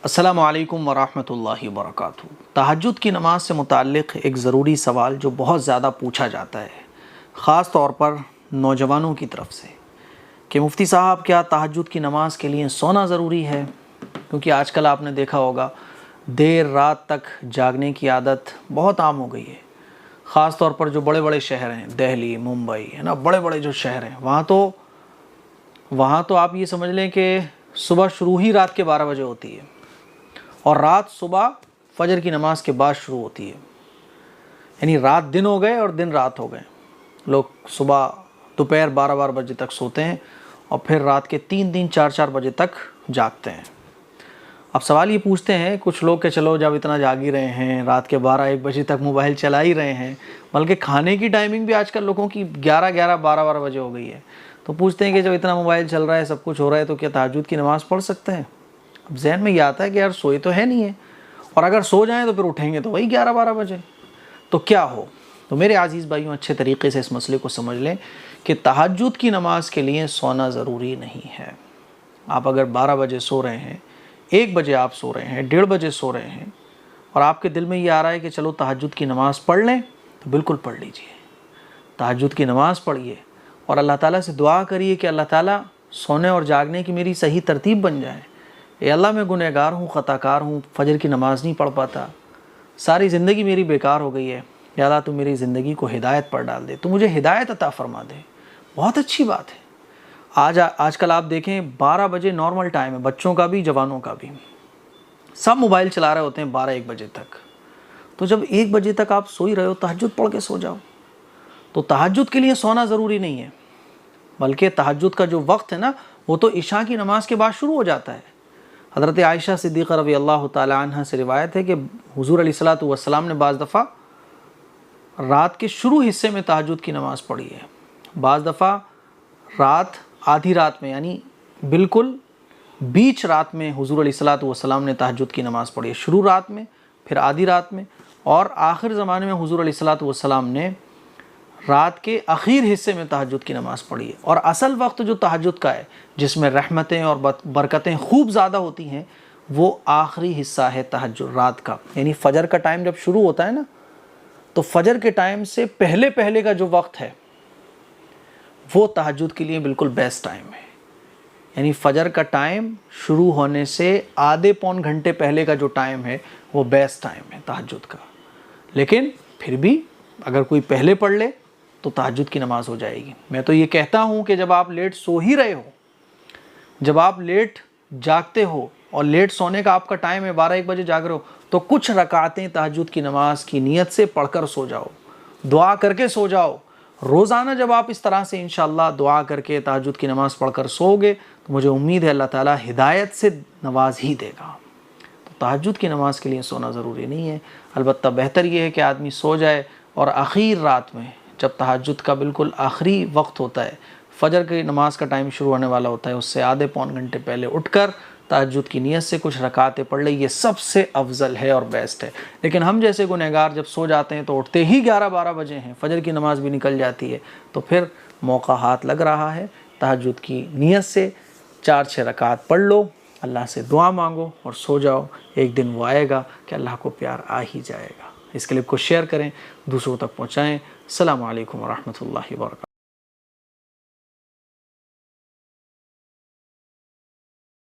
السلام علیکم ورحمۃ اللہ وبرکاتہ۔ تہجد کی نماز سے متعلق ایک ضروری سوال جو بہت زیادہ پوچھا جاتا ہے، خاص طور پر نوجوانوں کی طرف سے، کہ مفتی صاحب کیا تہجد کی نماز کے لیے سونا ضروری ہے؟ کیونکہ آج کل آپ نے دیکھا ہوگا دیر رات تک جاگنے کی عادت بہت عام ہو گئی ہے، خاص طور پر جو بڑے بڑے شہر ہیں، دہلی، ممبئی، ہے نا، بڑے بڑے جو شہر ہیں، وہاں تو آپ یہ سمجھ لیں کہ صبح شروع ہی رات کے 12 بجے ہوتی ہے اور رات صبح فجر کی نماز کے بعد شروع ہوتی ہے، یعنی رات دن ہو گئے اور دن رات ہو گئے۔ لوگ صبح دوپہر 12 بجے تک سوتے ہیں اور پھر رات کے 3-4 بجے تک جاگتے ہیں۔ اب سوال یہ پوچھتے ہیں کچھ لوگ کہ چلو جب اتنا جاگ ہی رہے ہیں، رات کے 12-1 بجے تک موبائل چلا ہی رہے ہیں، بلکہ کھانے کی ٹائمنگ بھی آج کل لوگوں کی 11-12 بجے ہو گئی ہے، تو پوچھتے ہیں کہ جب اتنا موبائل چل رہا ہے، سب کچھ ہو رہا ہے، تو کیا تہجد کی نماز پڑھ سکتے ہیں؟ اب ذہن میں یہ آتا ہے کہ یار سوئے تو ہے نہیں ہے، اور اگر سو جائیں تو پھر اٹھیں گے تو وہی 11-12 بجے، تو کیا ہو؟ تو میرے عزیز بھائیوں، اچھے طریقے سے اس مسئلے کو سمجھ لیں کہ تہجد کی نماز کے لیے سونا ضروری نہیں ہے۔ آپ اگر 12 بجے سو رہے ہیں، 1 بجے آپ سو رہے ہیں، 1:30 بجے سو رہے ہیں، اور آپ کے دل میں یہ آ رہا ہے کہ چلو تہجد کی نماز پڑھ لیں، تو بالکل پڑھ لیجئے، تہجد کی نماز پڑھیے اور اللہ تعالیٰ سے دعا کریے کہ اللہ تعالیٰ سونے اور جاگنے کی میری صحیح ترتیب بن جائے۔ اے اللہ، میں گنہگار ہوں، خطا کار ہوں، فجر کی نماز نہیں پڑھ پاتا، ساری زندگی میری بیکار ہو گئی ہے، یا اللہ تو میری زندگی کو ہدایت پر ڈال دے، تو مجھے ہدایت عطا فرما دے۔ بہت اچھی بات ہے۔ آج کل آپ دیکھیں 12 بجے نارمل ٹائم ہے، بچوں کا بھی، جوانوں کا بھی، سب موبائل چلا رہے ہوتے ہیں 12-1 بجے تک، تو جب 1 بجے تک آپ سو ہی رہے ہو، تہجد پڑھ کے سو جاؤ۔ تو تہجد کے لیے سونا ضروری نہیں ہے، بلکہ تہجد کا جو وقت ہے نا، وہ تو عشاء کی نماز کے بعد شروع ہو جاتا ہے۔ حضرت عائشہ صدیقہ رضی اللہ تعالی عنہ سے روایت ہے کہ حضور علیہ الصلوۃ والسلام نے بعض دفعہ رات کے شروع حصے میں تہجد کی نماز پڑھی ہے، بعض دفعہ رات آدھی رات میں، یعنی بالکل بیچ رات میں حضور علیہ الصلوۃ والسلام نے تہجد کی نماز پڑھی ہے، شروع رات میں، پھر آدھی رات میں، اور آخر زمانے میں حضور علیہ الصلوۃ والسلام نے رات کے اخیر حصے میں تہجد کی نماز پڑھی ہے۔ اور اصل وقت جو تہجد کا ہے، جس میں رحمتیں اور برکتیں خوب زیادہ ہوتی ہیں، وہ آخری حصہ ہے تہجد رات کا، یعنی فجر کا ٹائم جب شروع ہوتا ہے نا، تو فجر کے ٹائم سے پہلے کا جو وقت ہے وہ تہجد کے لیے بالکل بیسٹ ٹائم ہے، یعنی فجر کا ٹائم شروع ہونے سے آدھے پون گھنٹے پہلے کا جو ٹائم ہے وہ بیسٹ ٹائم ہے تہجد کا۔ لیکن پھر بھی اگر کوئی پہلے پڑھ لے تو تہجد کی نماز ہو جائے گی۔ میں تو یہ کہتا ہوں کہ جب آپ لیٹ سو ہی رہے ہو، جب آپ لیٹ جاگتے ہو اور لیٹ سونے کا آپ کا ٹائم ہے، 12-1 بجے جاگ رہے ہو، تو کچھ رکعتیں تہجد کی نماز کی نیت سے پڑھ کر سو جاؤ، دعا کر کے سو جاؤ۔ روزانہ جب آپ اس طرح سے انشاءاللہ دعا کر کے تہجد کی نماز پڑھ کر سو گے تو مجھے امید ہے اللہ تعالیٰ ہدایت سے نواز ہی دے گا۔ تو تہجد کی نماز کے لیے سونا ضروری نہیں ہے، البتہ بہتر یہ ہے کہ آدمی سو جائے اور آخر رات میں، جب تہجد کا بالکل آخری وقت ہوتا ہے، فجر کی نماز کا ٹائم شروع ہونے والا ہوتا ہے، اس سے آدھے پون گھنٹے پہلے اٹھ کر تہجد کی نیت سے کچھ رکعتیں پڑھ لے، یہ سب سے افضل ہے اور بیسٹ ہے۔ لیکن ہم جیسے گنہگار جب سو جاتے ہیں تو اٹھتے ہی 11-12 بجے ہیں، فجر کی نماز بھی نکل جاتی ہے، تو پھر موقع ہاتھ لگ رہا ہے، تہجد کی نیت سے 4-6 رکعت پڑھ لو، اللہ سے دعا مانگو اور سو جاؤ۔ ایک دن وہ آئے گا کہ اللہ کو پیار آ ہی جائے گا۔ اس کلپ کو شیئر کریں، دوسروں تک پہنچائیں۔ السلام علیکم ورحمۃ اللہ وبرکاتہ۔